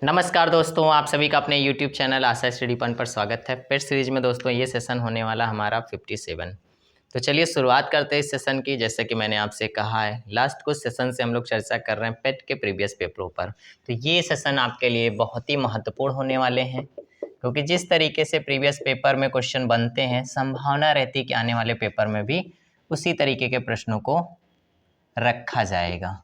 नमस्कार दोस्तों, आप सभी का अपने YouTube चैनल आशा स्टडी पॉइंट पर स्वागत है। पेट सीरीज में दोस्तों ये सेशन होने वाला हमारा 57। तो चलिए शुरुआत करते हैं इस सेशन की। जैसे कि मैंने आपसे कहा है, लास्ट कुछ सेशन से हम लोग चर्चा कर रहे हैं पेट के प्रीवियस पेपरों पर। तो ये सेशन आपके लिए बहुत ही महत्वपूर्ण होने वाले हैं, क्योंकि जिस तरीके से प्रीवियस पेपर में क्वेश्चन बनते हैं, संभावना रहती है कि आने वाले पेपर में भी उसी तरीके के प्रश्नों को रखा जाएगा।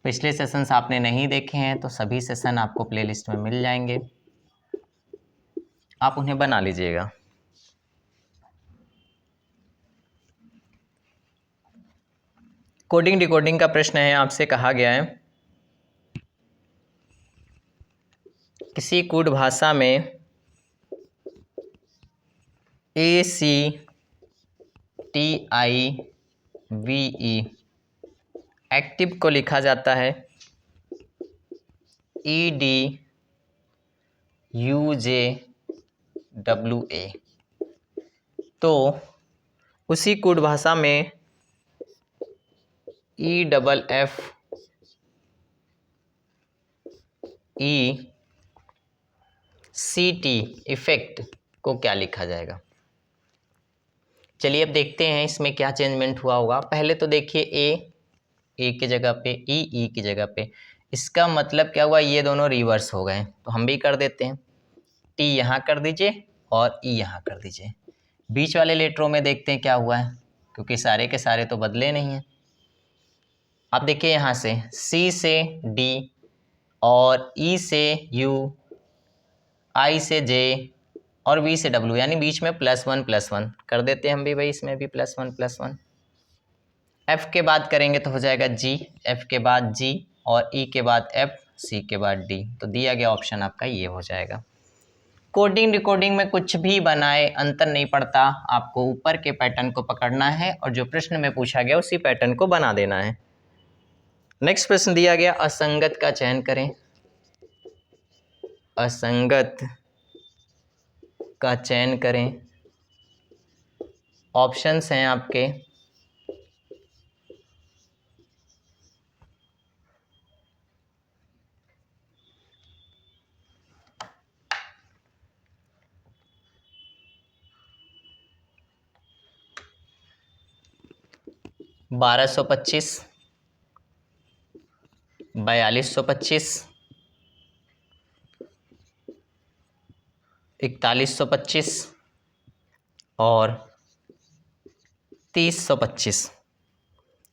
पिछले सेशंस आपने नहीं देखे हैं तो सभी सेशन आपको प्लेलिस्ट में मिल जाएंगे, आप उन्हें बना लीजिएगा। कोडिंग डिकोडिंग का प्रश्न है, आपसे कहा गया है किसी कूट भाषा में ACTIVE एक्टिव को लिखा जाता है EDUJWA। तो उसी कूट भाषा में EFFECT इफेक्ट को क्या लिखा जाएगा। चलिए अब देखते हैं इसमें क्या चेंजमेंट हुआ होगा। पहले तो देखिए ए की जगह पे ई की जगह पे, इसका मतलब क्या हुआ, ये दोनों रिवर्स हो गए। तो हम भी कर देते हैं, टी यहाँ कर दीजिए और ई यहाँ कर दीजिए। बीच वाले लेटरों में देखते हैं क्या हुआ है, क्योंकि सारे के सारे तो बदले नहीं हैं। आप देखिए यहाँ से सी से डी और ई से यू, आई से जे और वी से डब्ल्यू, यानी बीच में +1 कर देते हैं हम भी भाई, इसमें भी +1 एफ के बाद करेंगे तो हो जाएगा जी, एफ के बाद जी और ई के बाद एफ, सी के बाद डी। तो दिया गया ऑप्शन आपका ये हो जाएगा। कोडिंग डिकोडिंग में कुछ भी बनाए अंतर नहीं पड़ता, आपको ऊपर के पैटर्न को पकड़ना है और जो प्रश्न में पूछा गया उसी पैटर्न को बना देना है। नेक्स्ट प्रश्न दिया गया, असंगत का चयन करें। असंगत का चयन करें। ऑप्शंस हैं आपके 1225, 4225, 4125 और 3025।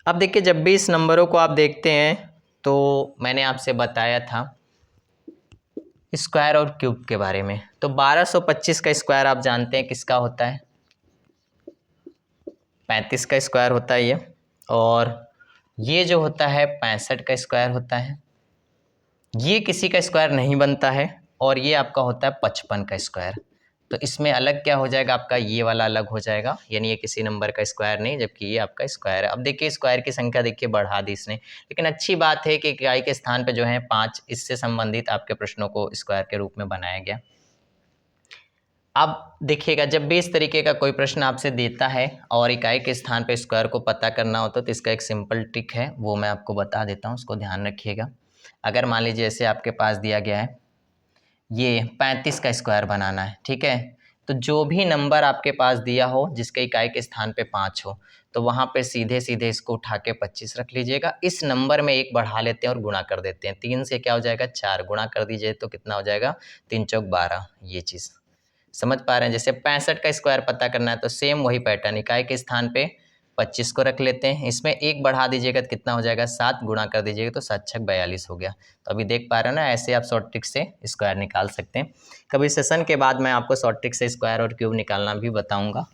अब देखिए, जब भी इस नंबरों को आप देखते हैं तो मैंने आपसे बताया था स्क्वायर और क्यूब के बारे में। तो 1225 का स्क्वायर आप जानते हैं किसका होता है, 35 का स्क्वायर होता है ये। और ये जो होता है 65 का स्क्वायर होता है। ये किसी का स्क्वायर नहीं बनता है और ये आपका होता है 55 का स्क्वायर। तो इसमें अलग क्या हो जाएगा आपका, ये वाला अलग हो जाएगा, यानी ये किसी नंबर का स्क्वायर नहीं, जबकि ये आपका स्क्वायर है। अब देखिए स्क्वायर की संख्या देखिए बढ़ा दी इसने, लेकिन अच्छी बात है कि इकाई के स्थान पे जो है 5, इससे संबंधित आपके प्रश्नों को स्क्वायर के रूप में बनाया गया। अब देखिएगा, जब भी इस तरीके का कोई प्रश्न आपसे देता है और इकाई के स्थान पे स्क्वायर को पता करना होता है, तो इसका एक सिंपल ट्रिक है, वो मैं आपको बता देता हूँ, उसको ध्यान रखिएगा। अगर मान लीजिए ऐसे आपके पास दिया गया है ये 35 का स्क्वायर बनाना है, ठीक है, तो जो भी नंबर आपके पास दिया हो जिसके इकाई के स्थान पे 5 हो, तो वहाँ पे सीधे सीधे इसको उठा के 25 रख लीजिएगा। इस नंबर में 1 बढ़ा लेते हैं और गुणा कर देते हैं। 3 से क्या हो जाएगा 4, गुणा कर दीजिए तो कितना हो जाएगा 3 चौक 12। ये चीज़ समझ पा रहे हैं। जैसे 65 का स्क्वायर पता करना है तो सेम वही पैटर्न, इकाई के स्थान पे 25 को रख लेते हैं, इसमें 1 बढ़ा दीजिएगा तो कितना हो जाएगा 7, गुणा कर दीजिएगा तो 7 छक 42 हो गया। तो अभी देख पा रहे हो ना, ऐसे आप शॉर्ट ट्रिक से स्क्वायर निकाल सकते हैं। कभी सेशन के बाद मैं आपको शॉर्ट ट्रिक से स्क्वायर और क्यूब निकालना भी बताऊँगा।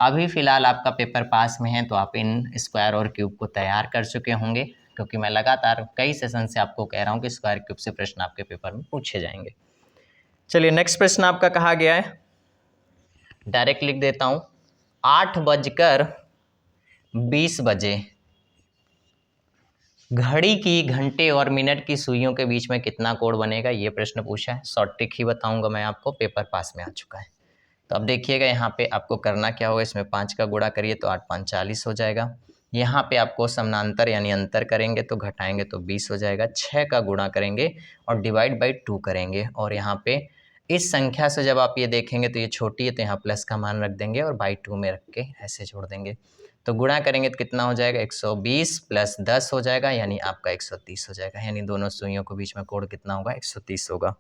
अभी फ़िलहाल आपका पेपर पास में है तो आप इन स्क्वायर और क्यूब को तैयार कर चुके होंगे, क्योंकि मैं लगातार कई सेशन से आपको कह रहा हूँ कि स्क्वायर क्यूब से प्रश्न आपके पेपर में पूछे जाएंगे। चलिए नेक्स्ट प्रश्न आपका कहा गया है, डायरेक्ट लिख देता हूँ। 8:20 घड़ी की घंटे और मिनट की सुइयों के बीच में कितना कोण बनेगा, ये प्रश्न पूछा है। शॉर्ट ट्रिक ही बताऊंगा मैं आपको, पेपर पास में आ चुका है। तो अब देखिएगा यहाँ पे आपको करना क्या होगा, इसमें 5 का गुणा करिए तो 8 5 40 हो जाएगा। यहाँ पे आपको समानांतर यानी अंतर करेंगे तो घटाएंगे तो 20 हो जाएगा। 6 का गुणा करेंगे और डिवाइड बाई 2 करेंगे, और यहाँ पे इस संख्या से जब आप ये देखेंगे तो ये छोटी है तो यहाँ प्लस का मान रख देंगे और बाई 2 में रख के ऐसे जोड़ देंगे। तो गुणा करेंगे तो कितना हो जाएगा, 120 प्लस 10 हो जाएगा, यानी आपका 130 हो जाएगा। यानी दोनों सुइयों के बीच में कोण कितना होगा, 130 होगा।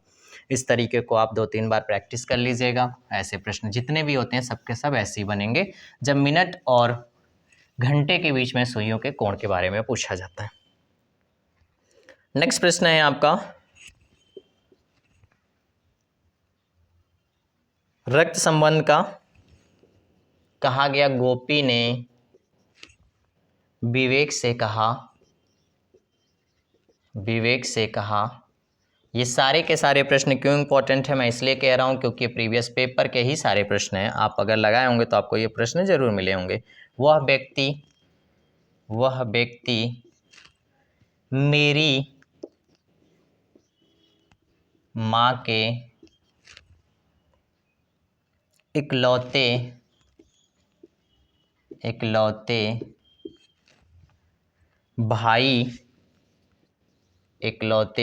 इस तरीके को आप 2-3 बार प्रैक्टिस कर लीजिएगा। ऐसे प्रश्न जितने भी होते हैं सबके सब ऐसे ही बनेंगे जब मिनट और घंटे के बीच में सुइयों के कोण के बारे में पूछा जाता है। नेक्स्ट प्रश्न है आपका, रक्त संबंध का कहा गया गोपी ने विवेक से कहा। ये सारे के सारे प्रश्न क्यों इंपॉर्टेंट है, मैं इसलिए कह रहा हूं क्योंकि प्रीवियस पेपर के ही सारे प्रश्न हैं। आप अगर लगाए होंगे तो आपको ये प्रश्न जरूर मिले होंगे। वह व्यक्ति मेरी माँ के इकलौते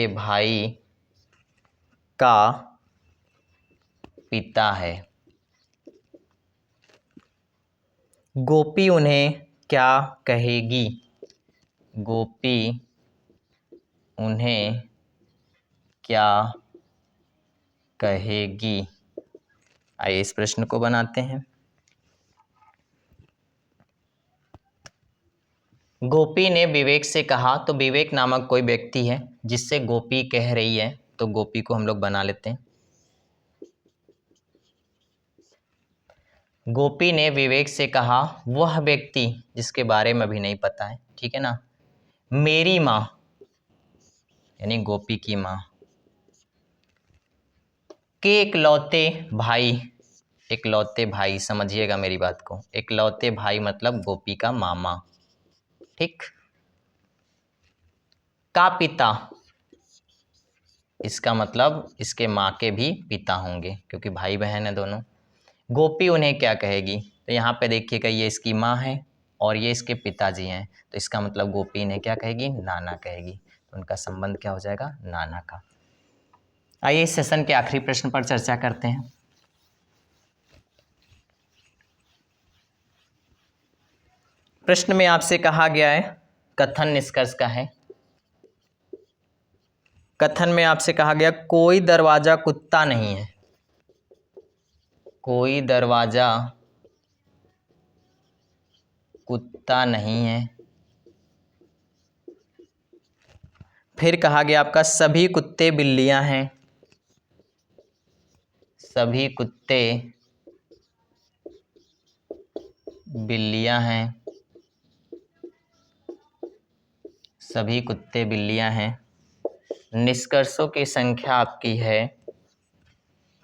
भाई का पिता है। गोपी उन्हें क्या कहेगी? गोपी उन्हें क्या कहेगी? आइए इस प्रश्न को बनाते हैं। गोपी ने विवेक से कहा, तो विवेक नामक कोई व्यक्ति है जिससे गोपी कह रही है, तो गोपी को हम लोग बना लेते हैं। गोपी ने विवेक से कहा, वह व्यक्ति जिसके बारे में अभी नहीं पता है, ठीक है ना, मेरी माँ यानी गोपी की माँ के इकलौते भाई, समझिएगा मेरी बात को, इकलौते भाई मतलब गोपी का मामा, ठीक, का पिता, इसका मतलब इसके माँ के भी पिता होंगे क्योंकि भाई बहन है दोनों। गोपी उन्हें क्या कहेगी, तो यहाँ पे देखिएगा ये इसकी माँ है और ये इसके पिताजी हैं, तो इसका मतलब गोपी इन्हें क्या कहेगी, नाना कहेगी। तो उनका संबंध क्या हो जाएगा, नाना का। आइए इस सेशन के आखिरी प्रश्न पर चर्चा करते हैं। प्रश्न में आपसे कहा गया है, कथन निष्कर्ष का है। कथन में आपसे कहा गया कोई दरवाजा कुत्ता नहीं है। कोई दरवाजा कुत्ता नहीं है। फिर कहा गया आपका सभी कुत्ते बिल्लियां हैं। सभी कुत्ते बिल्लियां हैं। सभी कुत्ते बिल्लियां हैं। निष्कर्षों की संख्या आपकी है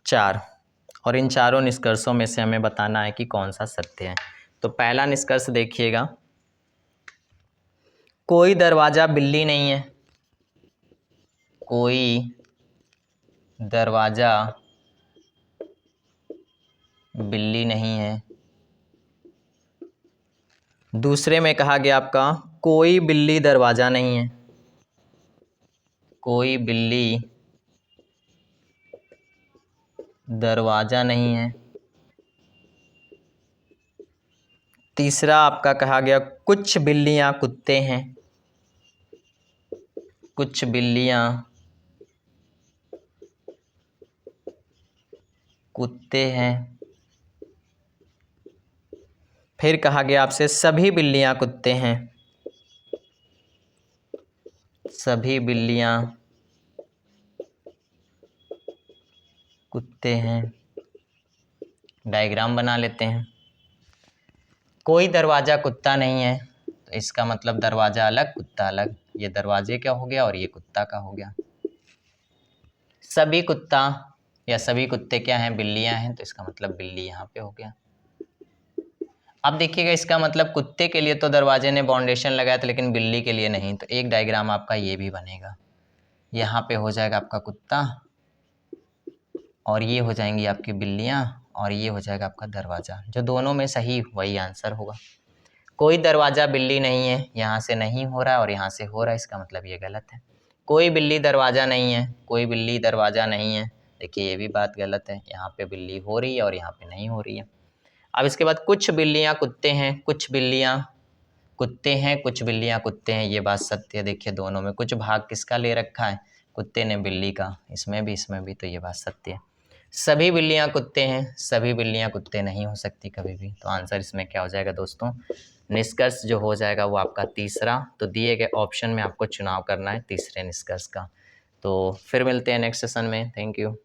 4, और इन चारों निष्कर्षों में से हमें बताना है कि कौन सा सत्य है। तो पहला निष्कर्ष देखिएगा, कोई दरवाजा बिल्ली नहीं है। कोई दरवाजा बिल्ली नहीं है। दूसरे में कहा गया आपका कोई बिल्ली दरवाजा नहीं है। कोई बिल्ली दरवाजा नहीं है। तीसरा आपका कहा गया कुछ बिल्लियां कुत्ते हैं। कुछ बिल्लियां कुत्ते हैं। फिर कहा गया आपसे सभी बिल्लियां कुत्ते हैं। सभी बिल्लियां कुत्ते हैं। डायग्राम बना लेते हैं। कोई दरवाजा कुत्ता नहीं है, तो इसका मतलब दरवाजा अलग कुत्ता अलग, ये दरवाजे का हो गया और ये कुत्ता का हो गया। सभी कुत्ता या सभी कुत्ते क्या हैं, बिल्लियां हैं, तो इसका मतलब बिल्ली यहाँ पे हो गया। अब देखिएगा इसका मतलब कुत्ते के लिए तो दरवाजे ने बाउंडेशन लगाया था लेकिन बिल्ली के लिए नहीं, तो एक डायग्राम आपका ये भी बनेगा। यहाँ पे हो जाएगा आपका कुत्ता और ये हो जाएंगी आपकी बिल्लियाँ और ये हो जाएगा आपका दरवाज़ा, जो दोनों में सही वही आंसर होगा। कोई दरवाज़ा बिल्ली नहीं है, यहाँ से नहीं हो रहा है और यहाँ से हो रहा है, इसका मतलब ये गलत है। कोई बिल्ली दरवाज़ा नहीं है, कोई बिल्ली दरवाज़ा नहीं है, देखिए ये भी बात गलत है, यहाँ पे बिल्ली हो रही है और यहाँ पे नहीं हो रही है। अब इसके बाद कुछ बिल्लियाँ कुत्ते हैं, कुछ बिल्लियाँ कुत्ते हैं, कुछ बिल्लियाँ कुत्ते हैं, ये बात सत्य है। देखिए दोनों में कुछ भाग किसका ले रखा है, कुत्ते ने बिल्ली का, इसमें भी, तो ये बात सत्य है। सभी बिल्लियाँ कुत्ते हैं, सभी बिल्लियाँ कुत्ते नहीं हो सकती कभी भी, तो आंसर इसमें क्या हो जाएगा दोस्तों, निष्कर्ष जो हो जाएगा वो आपका तीसरा। तो दिए गए ऑप्शन में आपको चुनाव करना है तीसरे निष्कर्ष का। तो फिर मिलते हैं नेक्स्ट सेशन में, थैंक यू।